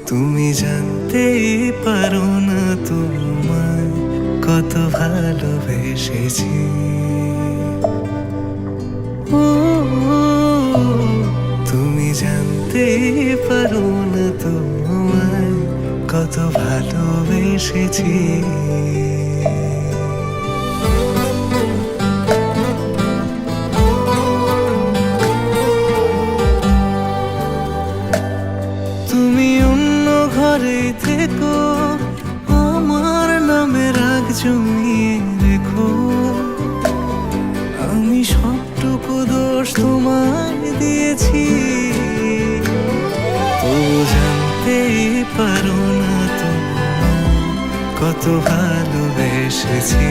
তুমি জানতেই পারো না তোমায় কত ভালোবেসেছি। ও, তুমি জানতেই পারো না তোমায় কত ভালোবেসেছি। তুমি অন্য ঘরে থেকো, আমার নামে রাগ জমিয়ে রেখো, আমি সবটুকু দোষ তোমায় দিয়েছি। তো জানতেই পারো না তোমায় কত ভালোবেসেছি।